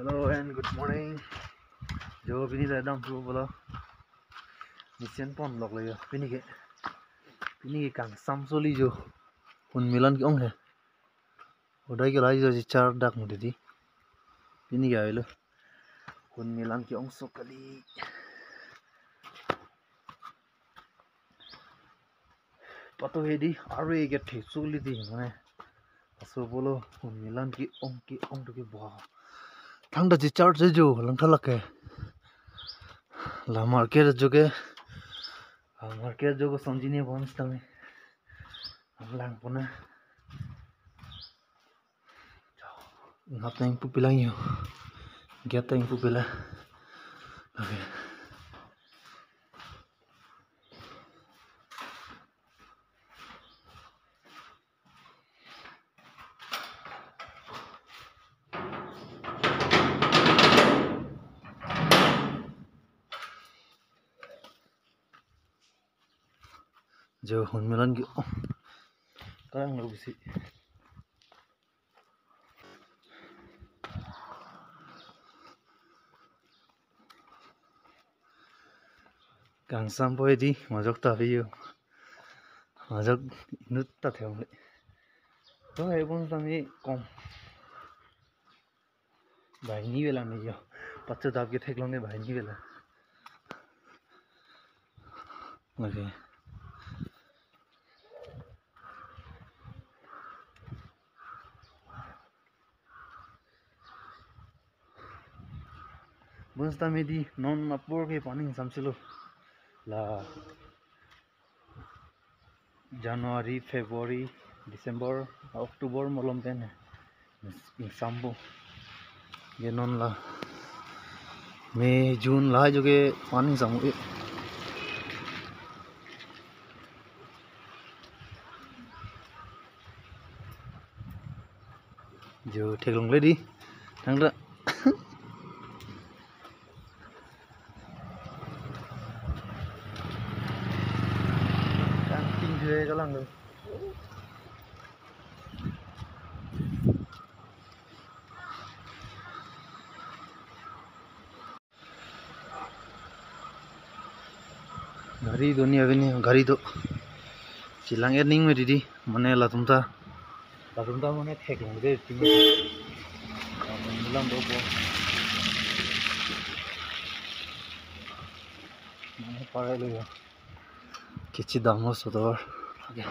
Hello and good morning. Jo bini da dam tu bola. Mission pon lok le yo. Bini ke kang sam soli jo. Hun milan ki ong hai. Odai ke lai jo char dak mu di. Bini ke ai lo. Hun milan ki ong so kali. Pato he di are ke the soli di mane. Aso bolo hun milan ki ong to ki ba. Thang da char je jo lang thalak ke. La market jo ke market jo ko samjine bonus tame lang puna ngapa yang pupilang yo gata yang pupila oke jo hun milan ki karang lo bisi kang sampai di majok ta video majok nut ta theo le to hai bon sami kom भाई नहीं वेला में यो 50 दाब के थे लोगे भाई नहीं वेला ओके bunsta में di non apur के पानी samsilo la January February December October molom pen sambo ये non la Mei June la जो के पानी samu जो ठेक लंग ले दी थंगरा camping je kalang lo गाड़ी दुनिया भी नहीं गाड़ी तो चिलांग एर्निंग में दीदी मने ला तुमता मने ठेक लंग दे ती मिलाम दो को मने पारे लो यो किछि दाम हो सदर ओके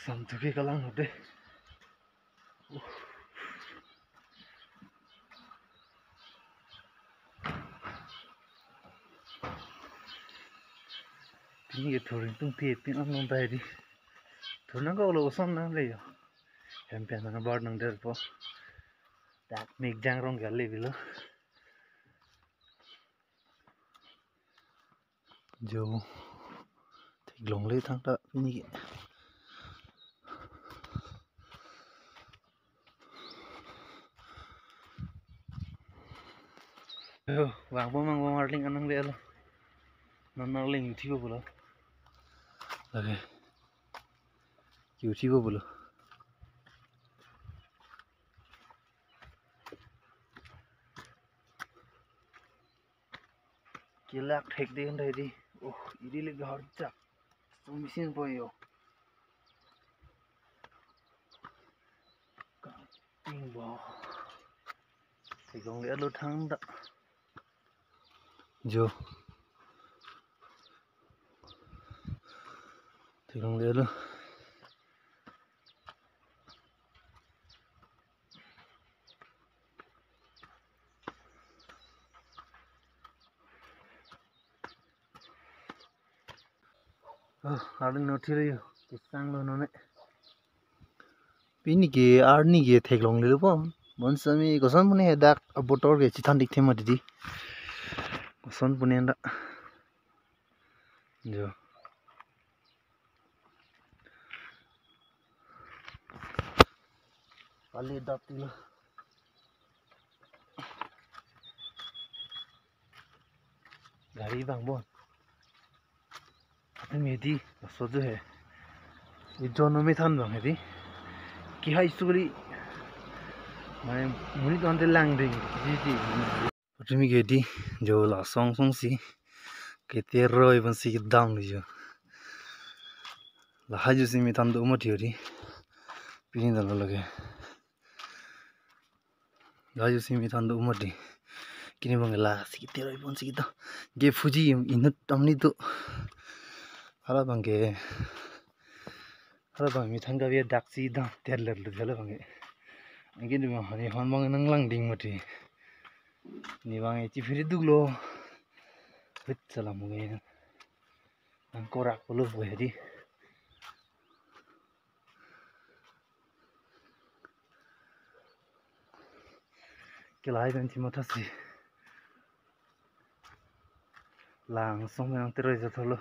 संतुके कलांग होते ini thori tung ti pin am non dai di thorna ko lo son na le yo hem pen na bar nang der po tak mek jang rong gal le bilo jo thik long le thang ta ni yo wang bo mang bo marling anang le lo non nang ling thi bo bolo oke YouTube bolo kilak thek de ndai di oh idi le gar cha so machine po yo ting bo thek long le lo thang da jo thek long le lo earning naughty रही हो किसान लोगों ने पिनी के earning के थे लोग ले लो पम बंसमी कोसन पुने दाक बोटर के चिथान दिखते मत दी कोसन पुने अंडा जो पाले दाती लो गाड़ी बांग bone Medi soju hai ijono me than bang hedi ki hai sugri mane muni donte lang ding ji rimi gedi jo la song song si ke te roi ban si dang jo la haju si mi than do mo thiori pini dal lage haju si mi than do mo di kini bang la si te roi ban si da ge fuji inut tamni to hara bang ge hara bang mi than ga be dak si da ter ler lu jala bang ge ni ma hani hon bang nang lang ding mo thi ni bang e chi phiri duglo hit chala mo ge ang korak polo bo hedi kelai ben ti mata si langsung yang terus jatuh lo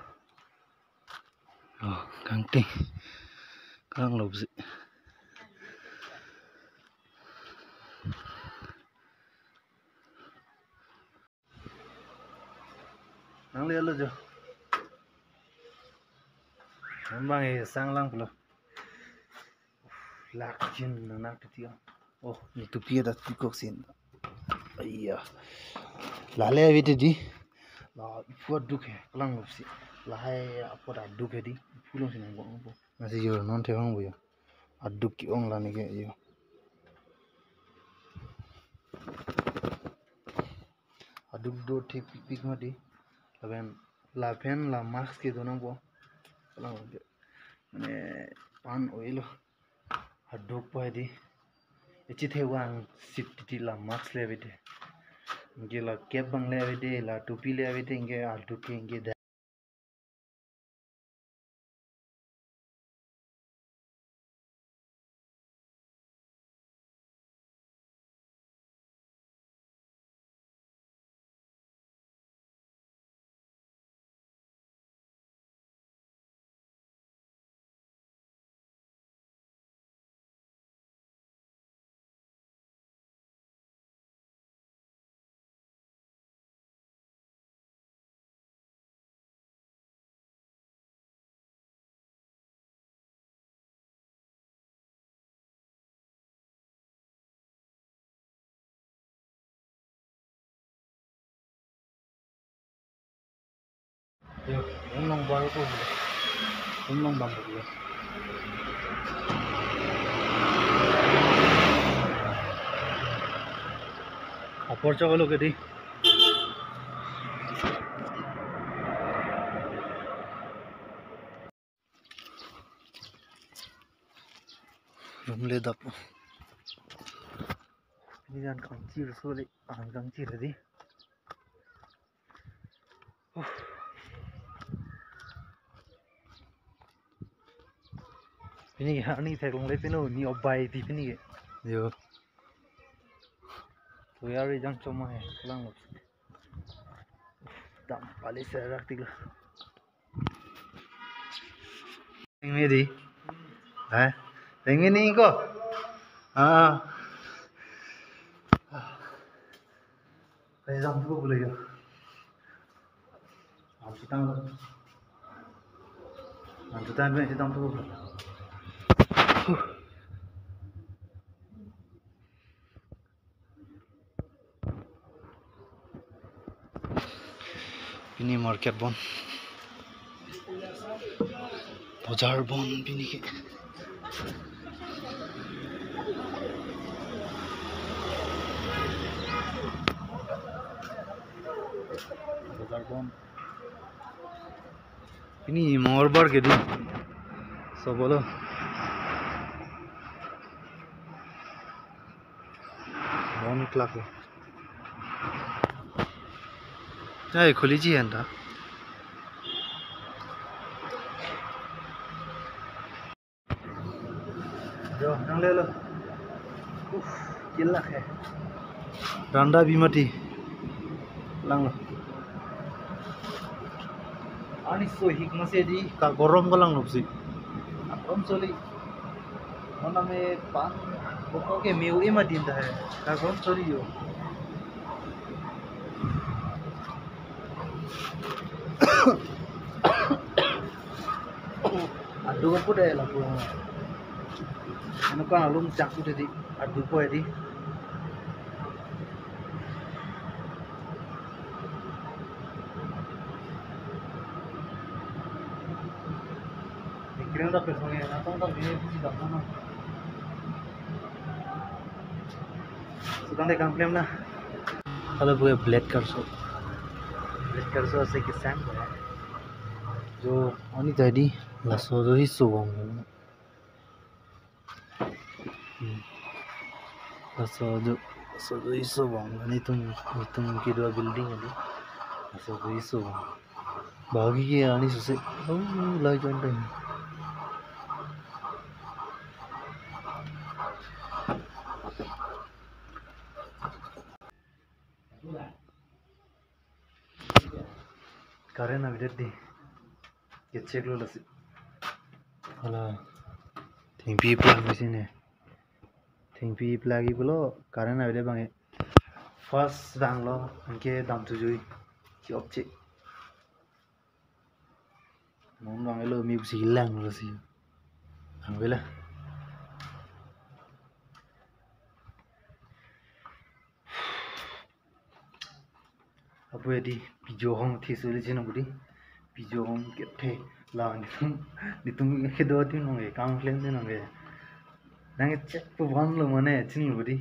oh kang ting kang lob si nang le lo jo bang e sang lang polo lak chin nak ti oh ni tu pia da ti kok sin iya la le vite di la fu duke lang lob si la hai apora duke di fulong sin ngong bo masih yo non te bang bo yo aduk ki ong la ni ke yo aduk do te pik ma di la pen la mask ke do nang bo lang mane pan oilo aduk pa di echi the wang sit ti la mask le vite nge la cap bang le vite la topi le vite nge aduk ke nge yo nong ba ko nong bang ko apor chalo ke di rumle dap ini kan kancir sole ang kancir di ini hani thekong le pino ni obai di pini yo to yari jang choma hai lang lo dam pali se rak tik lo ini di hai ini ko ah kai jang ko bole yo am sitang lo am sitang me sitang to ini market bon bazar bon bini ke bazar bon ini morbar ke di so bolo bon clock ai kholi ji anda jo nang le lo killa hai randa bimati lang lo ani so hik ma se di ka gorom galang lo si akom soli ona me pan boko ke meu ema din da hai ka gorom soli yo adu aku deh lah pun. Ano kan alum cakku tadi adu ko edi. Kira dah pesonge, atau dah ini sih dah mana. Sudah deh komplain lah. Kalau gue blade करसो ऐसे किसान जो अनि तैडी lasso जो हिस्सो होंगे lasso जो हिस्सो होंगे नहीं तुम की दो बिल्डिंग है लासो जो हिस्सो बाकी की आनी सुसे लाइक करते हैं karen na videdi keceklo lasi ala thingpi plug machine thingpi plug I bolo karen na videdi bange first banglo anke dam tu jui ki opche mon bange lo mi busi hilang lasi angela abu edi pijo hong thi suli jino budi pijo hong kethe la ni tum ke do tin hong e kam claim din hong e nang check pu bang lo mane chin budi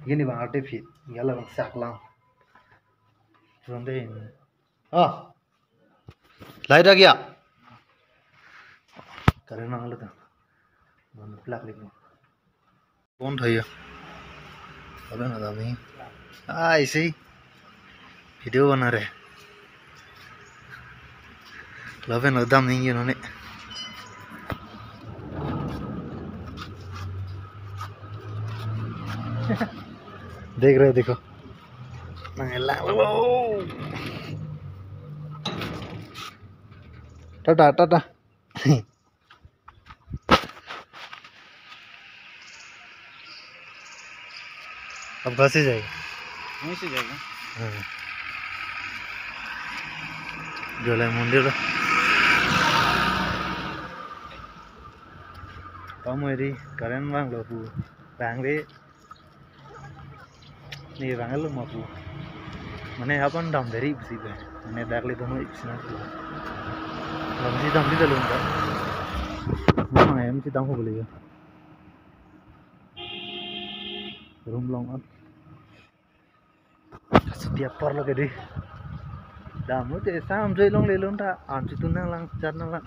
gini ba arte fit gala bang sak la sonde ah light आ गया करे ना hello था मन plug लिखो कौन था ये अबे ना दामी ऐसे ही वीडियो बना रहे लवे ना दम नहीं है उन्होंने देख रहे देखो टाटा टाटा अब कहाँ से जाएगा वहीं से जाएगा जोला मंदिर kamu ini kalian bang lo bu bang deh nih bang lo mau bu mana apa dam dari sih bang mana dakle tuh mau sih nanti lo masih dam di dalam kan mana ya masih dam kok boleh ya room long kan setiap par lo gede dam itu sam jai long le long ta anci tuh nang lang cat nang lang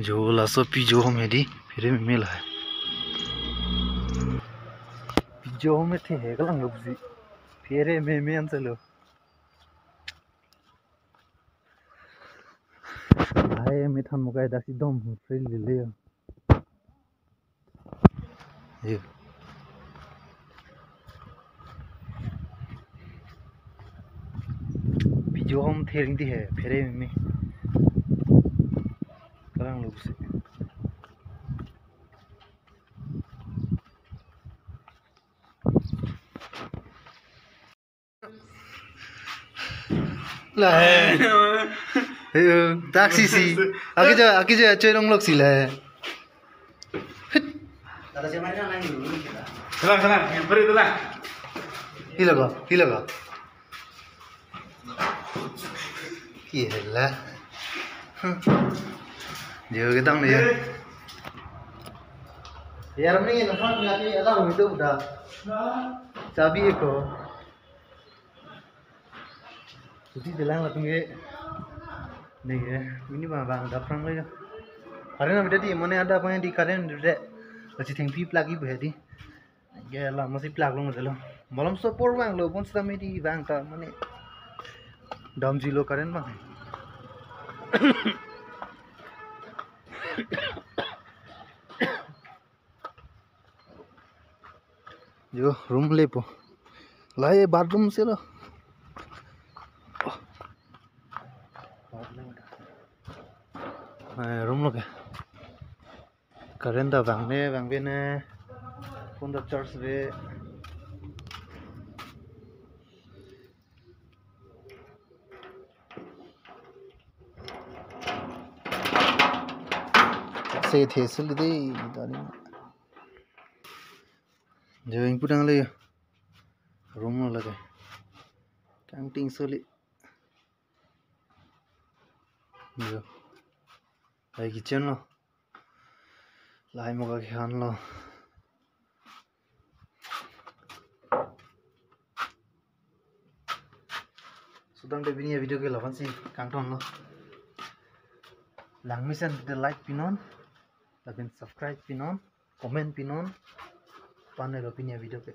जो lasso पिजो में दी फिर मिला है पिजो में थे है कलंग बुझी फिर में अंचलो आए मिठान मुकाय दासी दम फ्री ले ले ये पिजो हम थे रिंदी है फिर में कलंग लोग से là taxi si aki jo chơi đông lộc xì là Sana beri itu lah hilaga gila giờ cái tăng này यार हमने ये नफा किया कि ऐसा हो तो उठा चाबी एक हो सुधी दिलांग ला तुमगे नहीं है मिनी बांग दफरंग ले अरे ना बेटा दी मने आदा पने दी करें दे अच्छी थिंग पी प्लग ही भेदी ये ला मसी प्लग लो मजलो मलम सपोर्ट बांग लो पन सदा मेरी बांग ता मने डाउन जीरो करें बांग जो रूम ले पो ला ये बाथरूम से लो रूम लोग करें दा बांग ने कौन दा चर्च वे से थे सुली दे दानी जो इनपुट आंगले रूम न लगे काउंटिंग सुली जो आई किचन लो लाई मोगा खान लो सुदाम दे बिनी भिडियो के लवन सी कांटोन लो langmisan the like pinon lakin subscribe pinon comment pinon panel opinion video ke